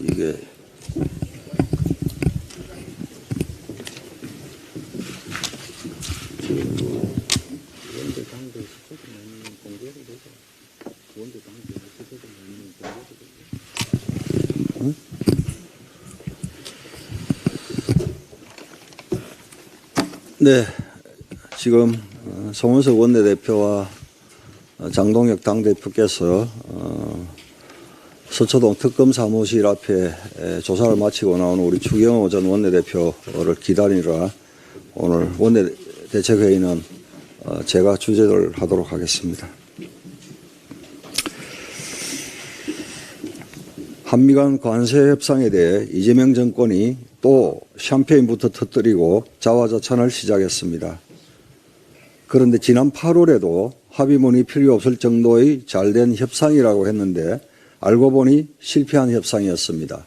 이게 네, 지금 송원석 원내대표와 장동혁 당대표께서 서초동 특검 사무실 앞에 조사를 마치고 나온 우리 추경호 전 원내대표를 기다리라 오늘 원내대책회의는 제가 주재를 하도록 하겠습니다. 한미 간 관세 협상에 대해 이재명 정권이 또 샴페인부터 터뜨리고 자화자찬을 시작했습니다. 그런데 지난 8월에도 합의문이 필요 없을 정도의 잘된 협상이라고 했는데 알고 보니 실패한 협상이었습니다.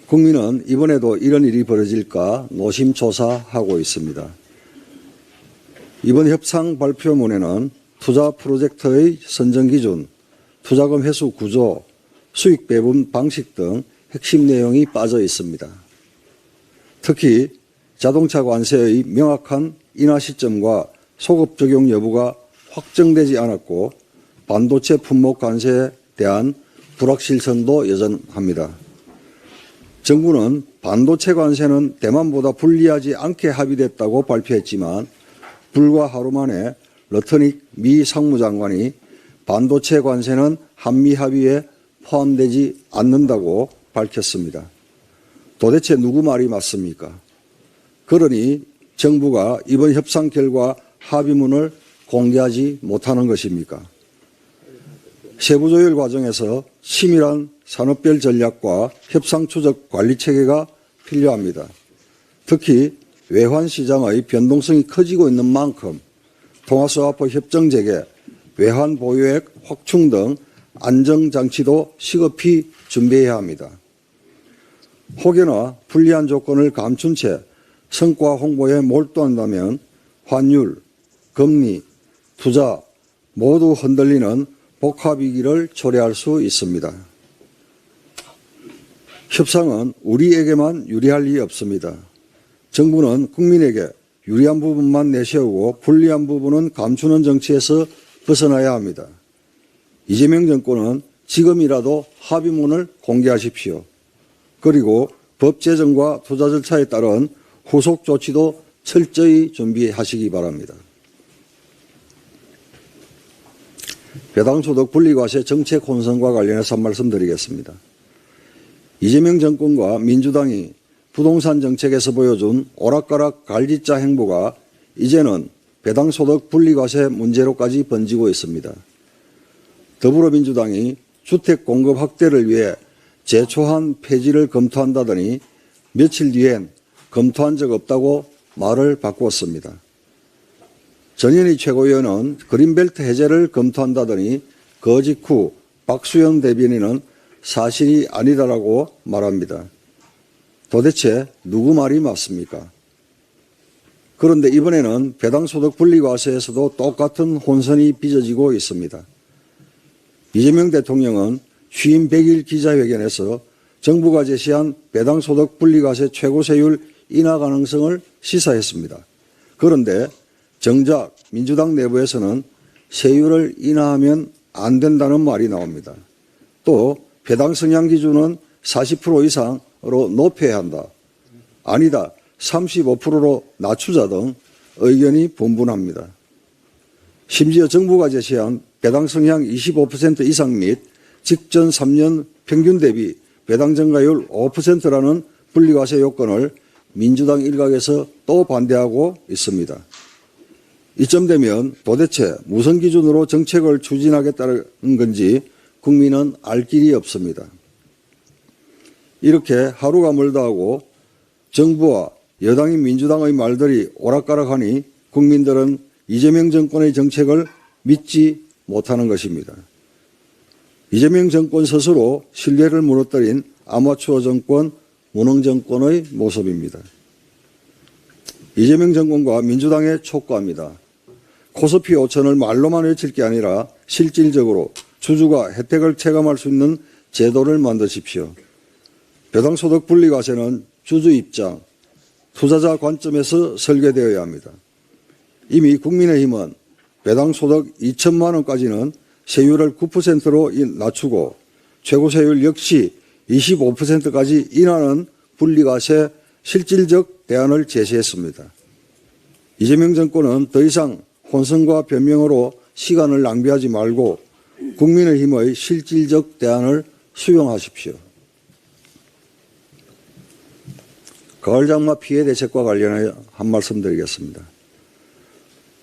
국민은 이번에도 이런 일이 벌어질까 노심초사하고 있습니다. 이번 협상 발표문에는 투자 프로젝트의 선정 기준, 투자금 회수 구조, 수익 배분 방식 등 핵심 내용이 빠져 있습니다. 특히 자동차 관세의 명확한 인하 시점과 소급 적용 여부가 확정되지 않았고 반도체 품목 관세에 대한 불확실성도 여전합니다. 정부는 반도체 관세는 대만보다 불리하지 않게 합의됐다고 발표했지만 불과 하루 만에 러터닉 미 상무장관이 반도체 관세는 한미 합의에 포함되지 않는다고 밝혔습니다. 도대체 누구 말이 맞습니까? 그러니 정부가 이번 협상 결과 합의문을 공개하지 못하는 것입니까? 세부 조율 과정에서 치밀한 산업별 전략과 협상 추적 관리 체계가 필요합니다. 특히 외환 시장의 변동성이 커지고 있는 만큼 통화스와프 협정 재개, 외환 보유액 확충 등 안정장치도 시급히 준비해야 합니다. 혹여나 불리한 조건을 감춘 채 성과 홍보에 몰두한다면 환율, 금리, 투자 모두 흔들리는 복합위기를 초래할 수 있습니다. 협상은 우리에게만 유리할 리 없습니다. 정부는 국민에게 유리한 부분만 내세우고 불리한 부분은 감추는 정치에서 벗어나야 합니다. 이재명 정권은 지금이라도 합의문을 공개하십시오. 그리고 법 제정과 투자 절차에 따른 후속 조치도 철저히 준비하시기 바랍니다. 배당소득 분리과세 정책 혼선과 관련해서 한 말씀 드리겠습니다. 이재명 정권과 민주당이 부동산 정책에서 보여준 오락가락 갈짓자 행보가 이제는 배당소득 분리과세 문제로까지 번지고 있습니다. 더불어민주당이 주택 공급 확대를 위해 제초한 폐지를 검토한다더니 며칠 뒤엔 검토한 적 없다고 말을 바꾸었습니다. 전현희 최고위원은 그린벨트 해제를 검토한다더니 그 직후 박수영 대변인은 사실이 아니다라고 말합니다. 도대체 누구 말이 맞습니까? 그런데 이번에는 배당소득 분리과세에서도 똑같은 혼선이 빚어지고 있습니다. 이재명 대통령은 취임 100일 기자회견에서 정부가 제시한 배당소득 분리과세 최고세율 인하 가능성을 시사했습니다. 그런데 정작 민주당 내부에서는 세율을 인하하면 안 된다는 말이 나옵니다. 또 배당 성향 기준은 40% 이상으로 높여야 한다. 아니다. 35%로 낮추자 등 의견이 분분합니다. 심지어 정부가 제시한 배당 성향 25% 이상 및 직전 3년 평균 대비 배당 증가율 5%라는 분리과세 요건을 민주당 일각에서 또 반대하고 있습니다. 이쯤 되면 도대체 무슨 기준으로 정책을 추진하겠다는 건지 국민은 알 길이 없습니다. 이렇게 하루가 멀다 하고 정부와 여당인 민주당의 말들이 오락가락하니 국민들은 이재명 정권의 정책을 믿지 못하는 것입니다. 이재명 정권 스스로 신뢰를 무너뜨린 아마추어 정권, 무능 정권의 모습입니다. 이재명 정권과 민주당에 촉구합니다. 코스피 5천을 말로만 외칠 게 아니라 실질적으로 주주가 혜택을 체감할 수 있는 제도를 만드십시오. 배당소득 분리과세는 주주 입장, 투자자 관점에서 설계되어야 합니다. 이미 국민의힘은 배당소득 2천만 원까지는 세율을 9%로 낮추고 최고세율 역시 25%까지 인하는 분리과세 실질적 대안을 제시했습니다. 이재명 정권은 더 이상 혼선과 변명으로 시간을 낭비하지 말고 국민의힘의 실질적 대안을 수용하십시오. 가을장마 피해 대책과 관련해 한 말씀 드리겠습니다.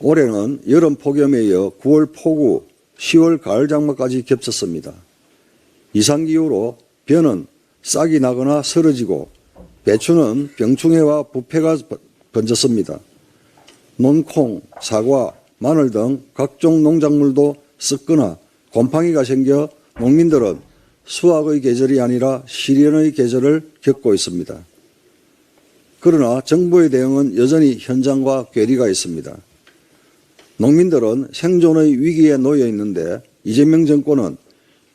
올해는 여름 폭염에 이어 9월 폭우, 10월 가을장마까지 겹쳤습니다. 이상기후로 벼는 싹이 나거나 쓰러지고 배추는 병충해와 부패가 번졌습니다. 논콩, 사과, 마늘 등 각종 농작물도 썩거나 곰팡이가 생겨 농민들은 수확의 계절이 아니라 실현의 계절을 겪고 있습니다. 그러나 정부의 대응은 여전히 현장과 괴리가 있습니다. 농민들은 생존의 위기에 놓여 있는데 이재명 정권은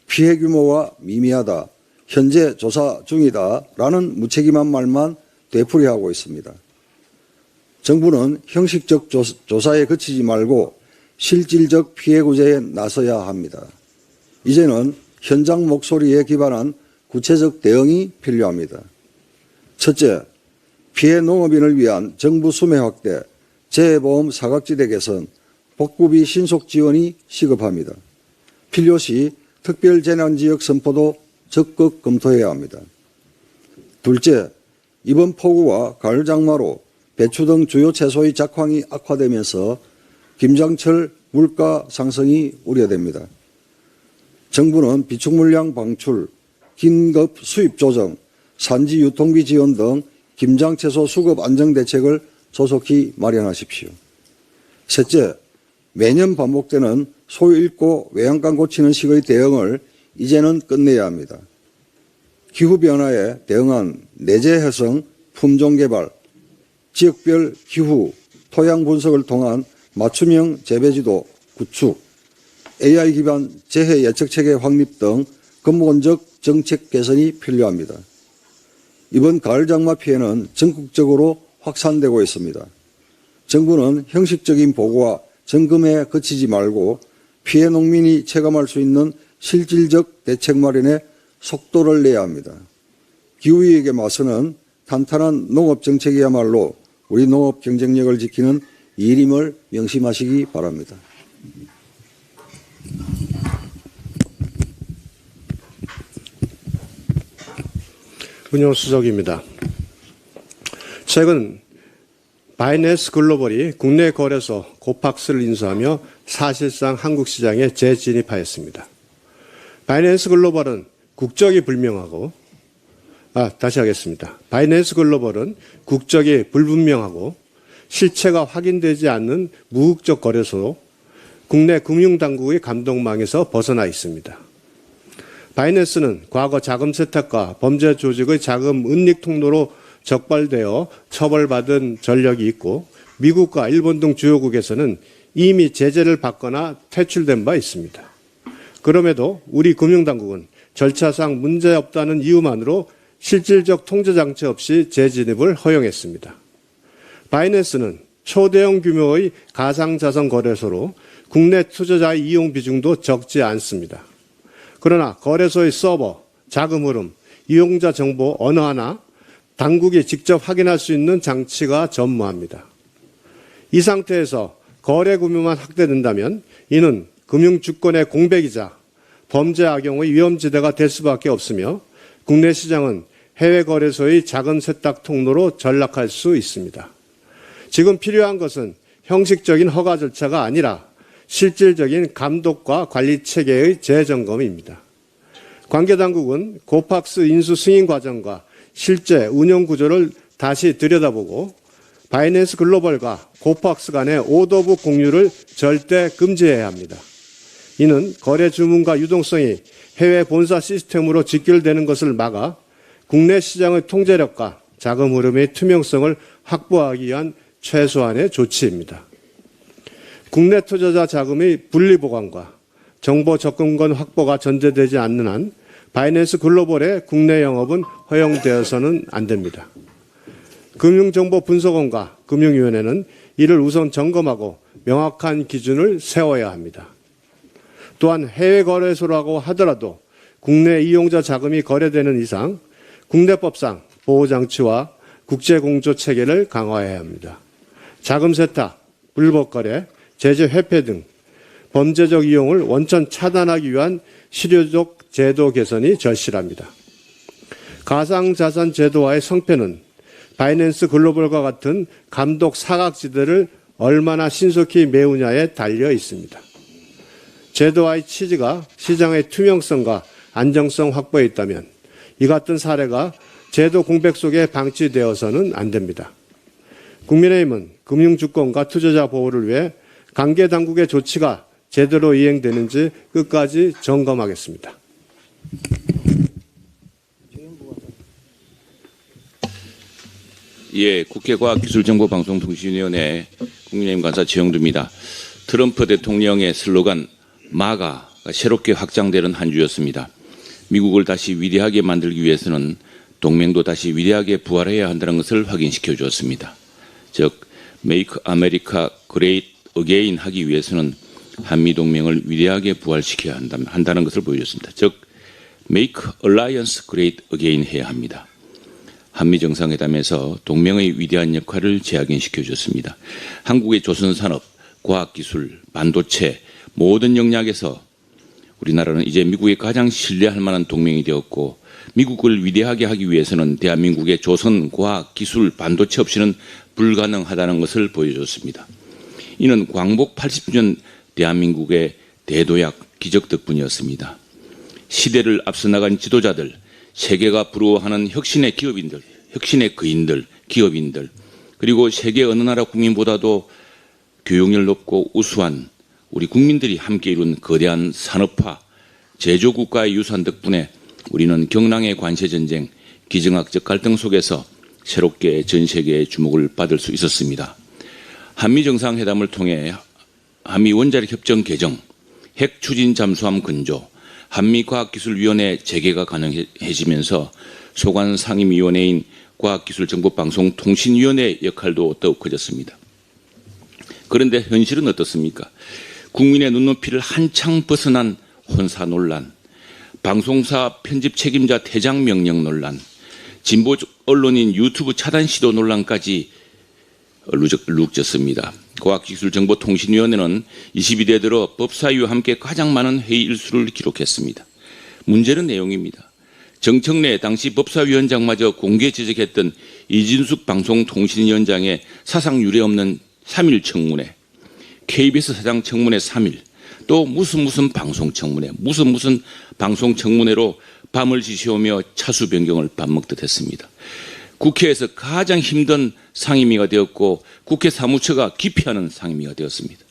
피해 규모가 미미하다, 현재 조사 중이다라는 무책임한 말만 되풀이하고 있습니다. 정부는 형식적 조사에 그치지 말고 실질적 피해 구제에 나서야 합니다. 이제는 현장 목소리에 기반한 구체적 대응이 필요합니다. 첫째, 피해 농업인을 위한 정부 수매 확대, 재해보험 사각지대 개선, 복구비 신속 지원이 시급합니다. 필요시 특별재난지역 선포도 적극 검토해야 합니다. 둘째, 이번 폭우와 가을장마로 배추 등 주요 채소의 작황이 악화되면서 김장철 물가 상승이 우려됩니다. 정부는 비축물량 방출, 긴급 수입 조정, 산지 유통비 지원 등 김장채소 수급 안정 대책을 조속히 마련하십시오. 셋째, 매년 반복되는 소 잃고 외양간 고치는 식의 대응을 이제는 끝내야 합니다. 기후변화에 대응한 내재 해성, 품종 개발, 지역별 기후, 토양 분석을 통한 맞춤형 재배지도 구축, AI 기반 재해 예측 체계 확립 등 근본적 정책 개선이 필요합니다. 이번 가을 장마 피해는 전국적으로 확산되고 있습니다. 정부는 형식적인 보고와 점검에 그치지 말고 피해 농민이 체감할 수 있는 실질적 대책 마련에 속도를 내야 합니다. 기후위기에 맞서는 탄탄한 농업 정책이야말로 우리 농업 경쟁력을 지키는 일임을 명심하시기 바랍니다. 운용수석입니다. 최근 바이낸스 글로벌이 국내 거래소 고팍스를 인수하며 사실상 한국 시장에 재진입하였습니다. 바이낸스 글로벌은 국적이 불명하고 바이낸스 글로벌은 국적이 불분명하고 실체가 확인되지 않는 무국적 거래소로 국내 금융당국의 감독망에서 벗어나 있습니다. 바이낸스는 과거 자금 세탁과 범죄 조직의 자금 은닉 통로로 적발되어 처벌받은 전력이 있고 미국과 일본 등 주요국에서는 이미 제재를 받거나 퇴출된 바 있습니다. 그럼에도 우리 금융당국은 절차상 문제없다는 이유만으로 실질적 통제장치 없이 재진입을 허용했습니다. 바이낸스는 초대형 규모의 가상자산 거래소로 국내 투자자의 이용 비중도 적지 않습니다. 그러나 거래소의 서버, 자금 흐름, 이용자 정보 어느 하나 당국이 직접 확인할 수 있는 장치가 전무합니다. 이 상태에서 거래 규모만 확대된다면 이는 금융주권의 공백이자 범죄 악용의 위험지대가 될 수밖에 없으며 국내 시장은 해외 거래소의 자금 세탁 통로로 전락할 수 있습니다. 지금 필요한 것은 형식적인 허가 절차가 아니라 실질적인 감독과 관리 체계의 재점검입니다. 관계당국은 고팍스 인수 승인 과정과 실제 운영 구조를 다시 들여다보고 바이낸스 글로벌과 고팍스 간의 오더북 공유를 절대 금지해야 합니다. 이는 거래 주문과 유동성이 해외 본사 시스템으로 직결되는 것을 막아 국내 시장의 통제력과 자금 흐름의 투명성을 확보하기 위한 최소한의 조치입니다. 국내 투자자 자금의 분리 보관과 정보 접근권 확보가 전제되지 않는 한 바이낸스 글로벌의 국내 영업은 허용되어서는 안 됩니다. 금융정보분석원과 금융위원회는 이를 우선 점검하고 명확한 기준을 세워야 합니다. 또한 해외 거래소라고 하더라도 국내 이용자 자금이 거래되는 이상 국내법상 보호장치와 국제공조 체계를 강화해야 합니다. 자금 세탁, 불법 거래, 제재 회피 등 범죄적 이용을 원천 차단하기 위한 실효적 제도 개선이 절실합니다. 가상자산 제도와의 성패는 바이낸스 글로벌과 같은 감독 사각지대를 얼마나 신속히 메우냐에 달려 있습니다. 제도와의 취지가 시장의 투명성과 안정성 확보에 있다면 이 같은 사례가 제도 공백 속에 방치되어서는 안 됩니다. 국민의힘은 금융주권과 투자자 보호를 위해 관계 당국의 조치가 제대로 이행되는지 끝까지 점검하겠습니다. 예, 국회 과학기술정보방송통신위원회 국민의힘 간사 최영두입니다. 트럼프 대통령의 슬로건 마가가 새롭게 확장되는 한 주였습니다. 미국을 다시 위대하게 만들기 위해서는 동맹도 다시 위대하게 부활해야 한다는 것을 확인시켜 주었습니다. 즉, Make America Great Again 하기 위해서는 한미동맹을 위대하게 부활시켜야 한다는 것을 보여줬습니다. 즉, Make Alliance Great Again 해야 합니다. 한미정상회담에서 동맹의 위대한 역할을 재확인시켜 줬습니다. 한국의 조선산업, 과학기술, 반도체 모든 영역에서 우리나라는 이제 미국에 가장 신뢰할 만한 동맹이 되었고 미국을 위대하게 하기 위해서는 대한민국의 조선, 과학, 기술, 반도체 없이는 불가능하다는 것을 보여줬습니다. 이는 광복 80주년 대한민국의 대도약 기적 덕분이었습니다. 시대를 앞서 나간 지도자들, 세계가 부러워하는 혁신의 기업인들, 혁신의 거인들, 기업인들, 그리고 세계 어느 나라 국민보다도 교육열 높고 우수한 우리 국민들이 함께 이룬 거대한 산업화, 제조국가의 유산 덕분에 우리는 경랑의 관세전쟁, 기정학적 갈등 속에서 새롭게 전 세계의 주목을 받을 수 있었습니다. 한미정상회담을 통해 한미원자력협정 개정, 핵추진 잠수함 건조, 한미과학기술위원회 재개가 가능해지면서 소관 상임위원회인 과학기술정보방송통신위원회 역할도 더욱 커졌습니다. 그런데 현실은 어떻습니까? 국민의 눈높이를 한창 벗어난 혼사 논란, 방송사 편집 책임자 퇴장 명령 논란, 진보 언론인 유튜브 차단 시도 논란까지 루적lus졌습니다. 과학기술정보통신위원회는 22대 들어 법사위와 함께 가장 많은 회의 일수를 기록했습니다. 문제는 내용입니다. 정청래 당시 법사위원장마저 공개 지적했던 이진숙 방송통신위원장의 사상 유례 없는 3일 청문회, KBS 사장 청문회 3일, 또 무슨 방송 청문회, 무슨 방송 청문회로 밤을 지새우며 차수 변경을 밥 먹듯 했습니다. 국회에서 가장 힘든 상임위가 되었고 국회 사무처가 기피하는 상임위가 되었습니다.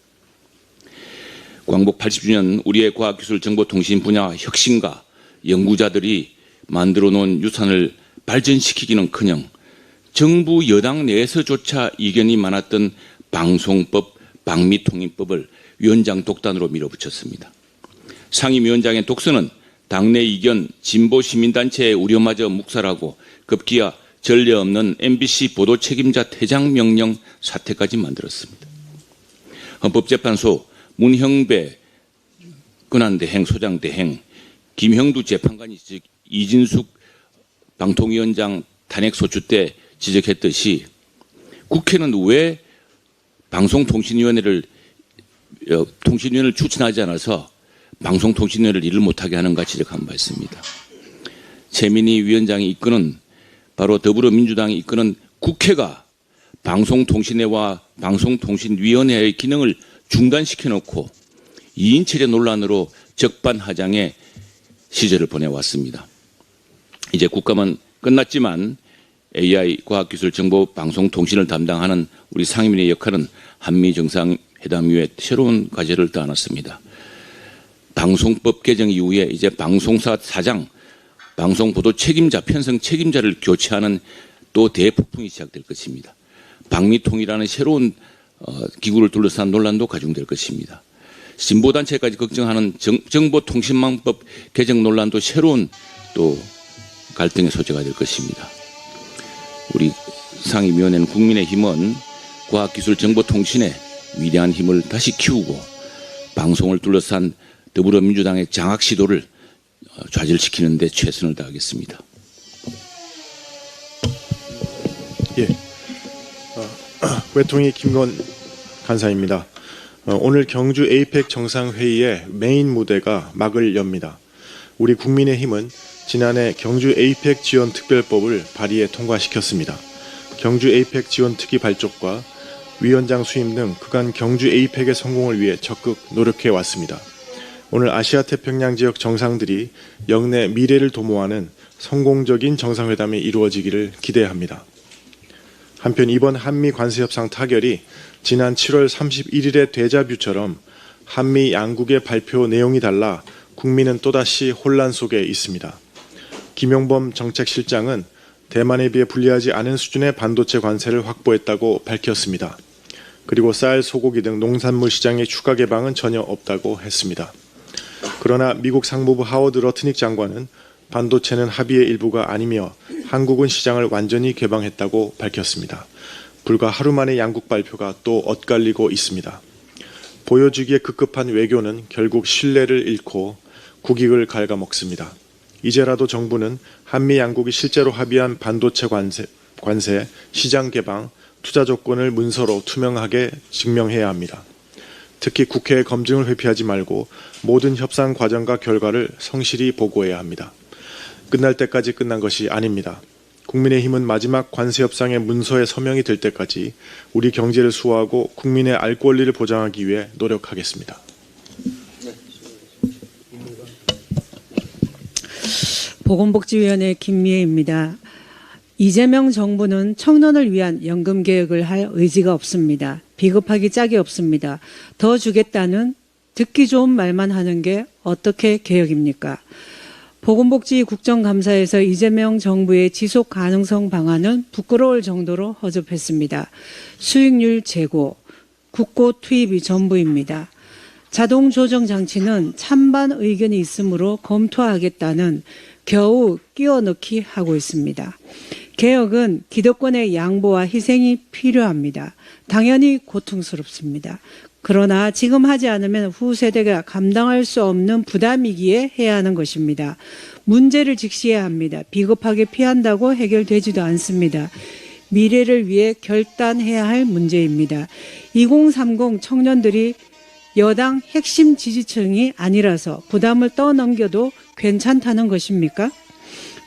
광복 80주년 우리의 과학기술 정보통신 분야 혁신가 연구자들이 만들어 놓은 유산을 발전시키기는커녕 정부 여당 내에서조차 이견이 많았던 방송법, 방미통일법을 위원장 독단으로 밀어붙였습니다. 상임위원장의 독서는 당내 이견, 진보 시민단체의 우려마저 묵살하고 급기야 전례 없는 MBC 보도 책임자 퇴장 명령 사태까지 만들었습니다. 헌법재판소 문형배 권한대행 소장대행 김형두 재판관이 이진숙 방통위원장 탄핵소추 때 지적했듯이 국회는 왜 통신위원회를 추천하지 않아서 방송통신위원회를 일을 못하게 하는가 지적한 바 있습니다. 최민희 위원장이 이끄는 바로 더불어민주당이 이끄는 국회가 방송통신회와 방송통신위원회의 기능을 중단시켜놓고 2인 체제 논란으로 적반하장의 시절을 보내왔습니다. 이제 국감은 끝났지만 AI 과학기술정보방송통신을 담당하는 우리 상임위의 역할은 한미정상회담 이후에 새로운 과제를 떠안았습니다. 방송법 개정 이후에 이제 방송사 사장, 방송보도 책임자, 편성 책임자를 교체하는 또 대폭풍이 시작될 것입니다. 방미통이라는 새로운 기구를 둘러싼 논란도 가중될 것입니다. 진보단체까지 걱정하는 정보통신망법 개정 논란도 새로운 또 갈등의 소재가 될 것입니다. 우리 상임위원회는 국민의힘은 과학기술정보통신의 위대한 힘을 다시 키우고 방송을 둘러싼 더불어민주당의 장악 시도를 좌절시키는 데 최선을 다하겠습니다. 예. 외통위 김건 간사입니다. 오늘 경주 에이펙 정상회의의 메인 무대가 막을 엽니다. 우리 국민의힘은 지난해 경주 에이펙 지원 특별법을 발의해 통과시켰습니다. 경주 에이펙 지원 특위 발족과 위원장 수임 등 그간 경주 에이펙의 성공을 위해 적극 노력해 왔습니다. 오늘 아시아 태평양 지역 정상들이 영내 미래를 도모하는 성공적인 정상회담이 이루어지기를 기대합니다. 한편 이번 한미 관세협상 타결이 지난 7월 31일의 데자뷰처럼 한미 양국의 발표 내용이 달라 국민은 또다시 혼란 속에 있습니다. 김용범 정책실장은 대만에 비해 불리하지 않은 수준의 반도체 관세를 확보했다고 밝혔습니다. 그리고 쌀, 소고기 등 농산물 시장의 추가 개방은 전혀 없다고 했습니다. 그러나 미국 상무부 하워드 러트닉 장관은 반도체는 합의의 일부가 아니며 한국은 시장을 완전히 개방했다고 밝혔습니다. 불과 하루 만에 양국 발표가 또 엇갈리고 있습니다. 보여주기에 급급한 외교는 결국 신뢰를 잃고 국익을 갉아먹습니다. 이제라도 정부는 한미 양국이 실제로 합의한 반도체 관세, 시장 개방, 투자 조건을 문서로 투명하게 증명해야 합니다. 특히 국회의 검증을 회피하지 말고 모든 협상 과정과 결과를 성실히 보고해야 합니다. 끝날 때까지 끝난 것이 아닙니다. 국민의힘은 마지막 관세협상의 문서에 서명이 될 때까지 우리 경제를 수호하고 국민의 알 권리를 보장하기 위해 노력하겠습니다. 보건복지위원회 김미애입니다. 이재명 정부는 청년을 위한 연금 개혁을 할 의지가 없습니다. 비겁하기 짝이 없습니다. 더 주겠다는 듣기 좋은 말만 하는 게 어떻게 개혁입니까? 보건복지 국정감사에서 이재명 정부의 지속 가능성 방안은 부끄러울 정도로 허접했습니다. 수익률 제고, 국고 투입이 전부입니다. 자동 조정 장치는 찬반 의견이 있으므로 검토하겠다는 겨우 끼워넣기 하고 있습니다. 개혁은 기득권의 양보와 희생이 필요합니다. 당연히 고통스럽습니다. 그러나 지금 하지 않으면 후세대가 감당할 수 없는 부담이기에 해야 하는 것입니다. 문제를 직시해야 합니다. 비겁하게 피한다고 해결되지도 않습니다. 미래를 위해 결단해야 할 문제입니다. 2030 청년들이 여당 핵심 지지층이 아니라서 부담을 떠넘겨도 괜찮다는 것입니까?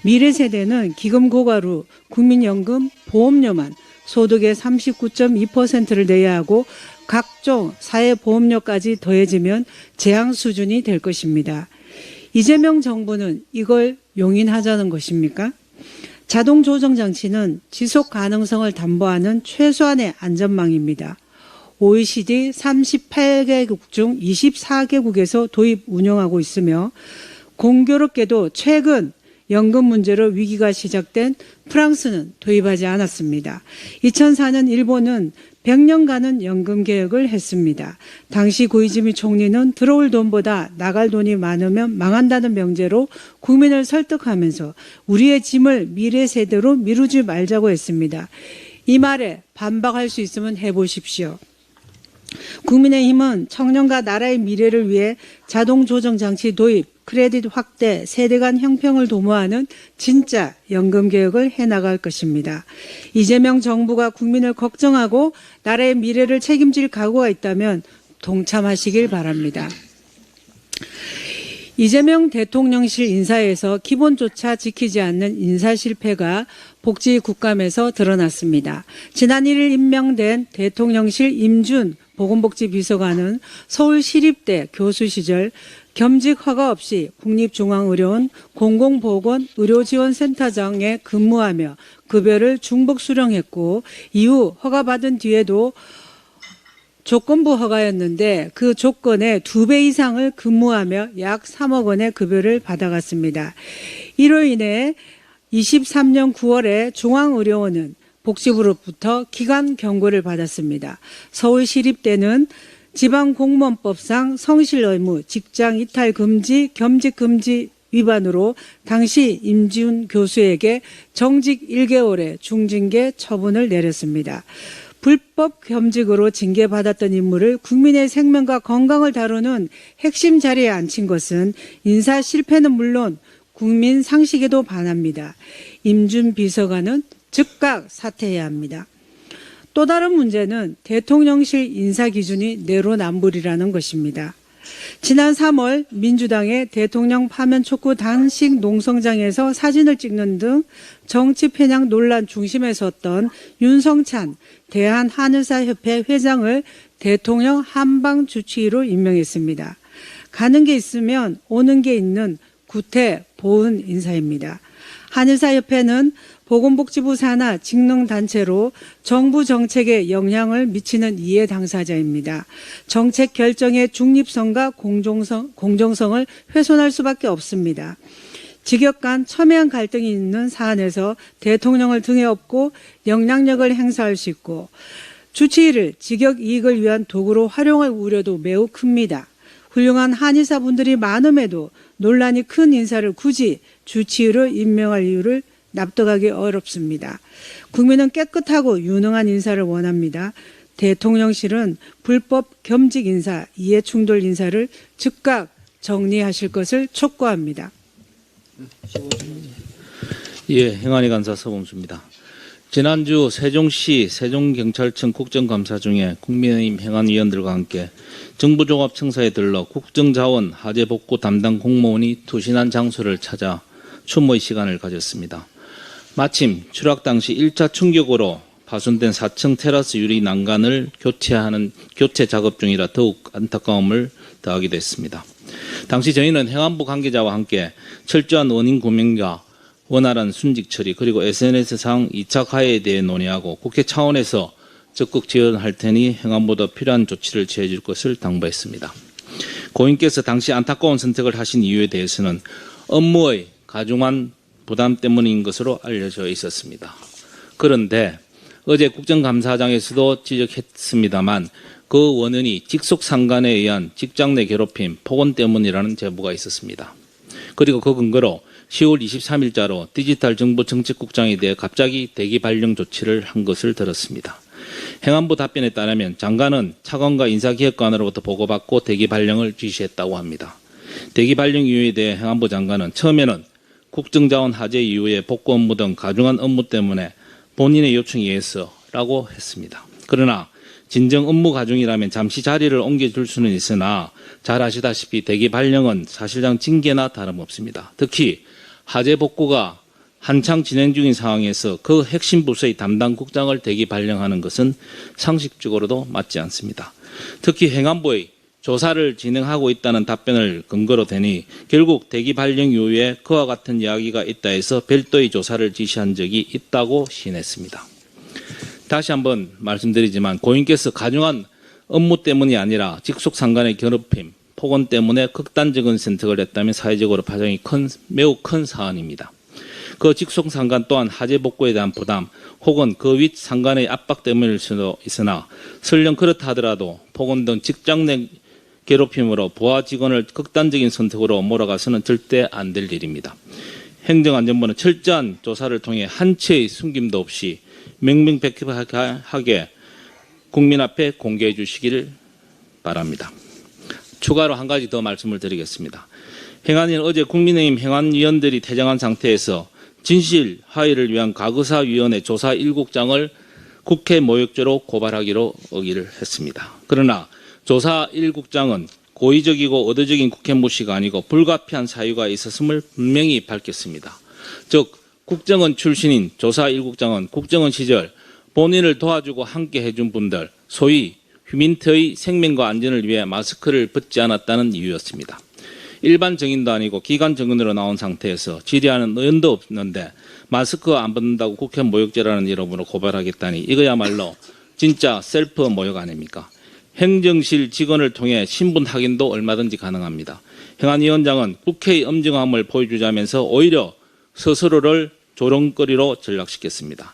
미래 세대는 기금 고가로 국민연금, 보험료만 소득의 39.2%를 내야 하고 각종 사회보험료까지 더해지면 재앙 수준이 될 것입니다. 이재명 정부는 이걸 용인하자는 것입니까? 자동 조정 장치는 지속 가능성을 담보하는 최소한의 안전망입니다. OECD 38개국 중 24개국에서 도입 운영하고 있으며 공교롭게도 최근 연금 문제로 위기가 시작된 프랑스는 도입하지 않았습니다. 2004년 일본은 100년간은 연금 개혁을 했습니다. 당시 고이즈미 총리는 들어올 돈보다 나갈 돈이 많으면 망한다는 명제로 국민을 설득하면서 우리의 짐을 미래 세대로 미루지 말자고 했습니다. 이 말에 반박할 수 있으면 해보십시오. 국민의힘은 청년과 나라의 미래를 위해 자동 조정 장치 도입, 크레딧 확대, 세대 간 형평을 도모하는 진짜 연금 개혁을 해나갈 것입니다. 이재명 정부가 국민을 걱정하고 나라의 미래를 책임질 각오가 있다면 동참하시길 바랍니다. 이재명 대통령실 인사에서 기본조차 지키지 않는 인사 실패가 복지 국감에서 드러났습니다. 지난 1일 임명된 대통령실 임준 보건복지비서관은 서울시립대 교수 시절 겸직 허가 없이 국립중앙의료원 공공보건의료지원센터장에 근무하며 급여를 중복 수령했고 이후 허가받은 뒤에도 조건부 허가였는데 그 조건의 2배 이상을 근무하며 약 3억 원의 급여를 받아갔습니다. 이로 인해 23년 9월에 중앙의료원은 복지부로부터 기관 경고를 받았습니다. 서울시립대는 지방공무원법상 성실 의무, 직장 이탈 금지, 겸직 금지 위반으로 당시 임지훈 교수에게 정직 1개월의 중징계 처분을 내렸습니다. 불법 겸직으로 징계받았던 인물을 국민의 생명과 건강을 다루는 핵심 자리에 앉힌 것은 인사 실패는 물론 국민 상식에도 반합니다. 임준 비서관은 즉각 사퇴해야 합니다. 또 다른 문제는 대통령실 인사 기준이 내로남불이라는 것입니다. 지난 3월 민주당의 대통령 파면 촉구 단식 농성장에서 사진을 찍는 등 정치 편향 논란 중심에 섰던 윤성찬 대한한의사협회 회장을 대통령 한방 주치의로 임명했습니다. 가는 게 있으면 오는 게 있는 구태 보은 인사입니다. 한의사협회는 보건복지부 산하 직능단체로 정부 정책에 영향을 미치는 이해 당사자입니다. 정책 결정의 중립성과 공정성을 훼손할 수밖에 없습니다. 직역 간 첨예한 갈등이 있는 사안에서 대통령을 등에 업고 영향력을 행사할 수 있고 주치의를 직역 이익을 위한 도구로 활용할 우려도 매우 큽니다. 훌륭한 한의사분들이 많음에도 논란이 큰 인사를 굳이 주치의로 임명할 이유를 납득하기 어렵습니다. 국민은 깨끗하고 유능한 인사를 원합니다. 대통령실은 불법 겸직 인사, 이해충돌 인사를 즉각 정리하실 것을 촉구합니다. 예, 행안위 간사 서범수입니다. 지난주 세종시 세종경찰청 국정감사 중에 국민의힘 행안위원들과 함께 정부종합청사에 들러 국정자원 하재복구 담당 공무원이 투신한 장소를 찾아 추모의 시간을 가졌습니다. 마침 추락 당시 1차 충격으로 파손된 4층 테라스 유리 난간을 교체 작업 중이라 더욱 안타까움을 더하게 됐습니다. 당시 저희는 행안부 관계자와 함께 철저한 원인 규명과 원활한 순직 처리 그리고 SNS상 2차 가해에 대해 논의하고 국회 차원에서 적극 지원할 테니 행안부도 필요한 조치를 취해 줄 것을 당부했습니다. 고인께서 당시 안타까운 선택을 하신 이유에 대해서는 업무의 가중한 부담 때문인 것으로 알려져 있었습니다. 그런데 어제 국정감사장에서도 지적했습니다만 그 원인이 직속 상관에 의한 직장 내 괴롭힘, 폭언 때문이라는 제보가 있었습니다. 그리고 그 근거로 10월 23일자로 디지털 정보정책국장에 대해 갑자기 대기 발령 조치를 한 것을 들었습니다. 행안부 답변에 따르면 장관은 차관과 인사기획관으로부터 보고받고 대기 발령을 지시했다고 합니다. 대기 발령 이유에 대해 행안부 장관은 처음에는 국정자원 하재 이후에 복구 업무 등 가중한 업무 때문에 본인의 요청에 의해서라고 했습니다. 그러나 진정 업무 가중이라면 잠시 자리를 옮겨줄 수는 있으나 잘 아시다시피 대기 발령은 사실상 징계나 다름없습니다. 특히 하재 복구가 한창 진행 중인 상황에서 그 핵심 부서의 담당 국장을 대기 발령하는 것은 상식적으로도 맞지 않습니다. 특히 행안부의 조사를 진행하고 있다는 답변을 근거로 대니 결국 대기 발령 이후에 그와 같은 이야기가 있다 해서 별도의 조사를 지시한 적이 있다고 시인했습니다. 다시 한번 말씀드리지만 고인께서 가중한 업무 때문이 아니라 직속 상관의 괴롭힘, 폭언 때문에 극단적인 선택을 했다면 사회적으로 파장이 매우 큰 사안입니다. 그 직속 상관 또한 하재 복구에 대한 부담 혹은 그 윗 상관의 압박 때문일 수도 있으나 설령 그렇다 하더라도 폭언 등 직장 내 괴롭힘으로 부하 직원을 극단적인 선택으로 몰아가서는 절대 안 될 일입니다. 행정안전부는 철저한 조사를 통해 한 채의 숨김도 없이 명명백백하게 국민 앞에 공개해 주시기를 바랍니다. 추가로 한 가지 더 말씀을 드리겠습니다. 행안위는 어제 국민의힘 행안위원들이 퇴장한 상태에서 진실 화해를 위한 과거사위원회 조사 1국장을 국회 모욕죄로 고발하기로 의기를 했습니다. 그러나 조사 1국장은 고의적이고 의도적인 국회 무시가 아니고 불가피한 사유가 있었음을 분명히 밝혔습니다. 즉 국정원 출신인 조사 1국장은 국정원 시절 본인을 도와주고 함께 해준 분들 소위 휴민트의 생명과 안전을 위해 마스크를 벗지 않았다는 이유였습니다. 일반 정인도 아니고 기관 정인으로 나온 상태에서 질의하는 의원도 없는데 마스크 안 벗는다고 국회 모욕죄라는 이름으로 고발하겠다니 이거야말로 진짜 셀프 모욕 아닙니까? 행정실 직원을 통해 신분 확인도 얼마든지 가능합니다. 행안위원장은 국회의 엄정함을 보여주자면서 오히려 스스로를 조롱거리로 전락시켰습니다.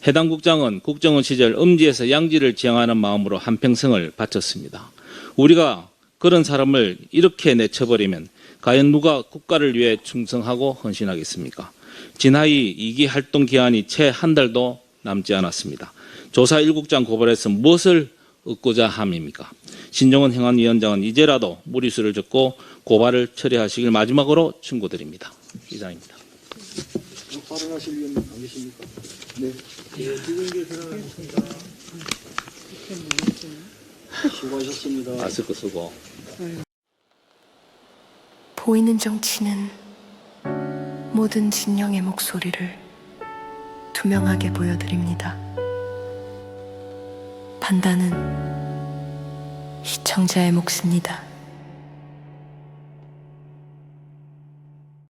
해당 국장은 국정원 시절 음지에서 양지를 지향하는 마음으로 한평생을 바쳤습니다. 우리가 그런 사람을 이렇게 내쳐버리면 과연 누가 국가를 위해 충성하고 헌신하겠습니까? 진하이 2기 활동 기한이 채 한 달도 남지 않았습니다. 조사 1국장 고발에서 무엇을 얻고자 함입니까? 신종원 행안위원장은 이제라도 무리수를 젓고 고발을 처리하시길 마지막으로 충고드립니다. 이상입니다. 발언하실 의원님 안 계십니까? 네. 수고하셨습니다. 마스크 쓰고. 보이는 정치는 모든 진영의 목소리를 투명하게 보여드립니다. 판단은 시청자의 몫입니다.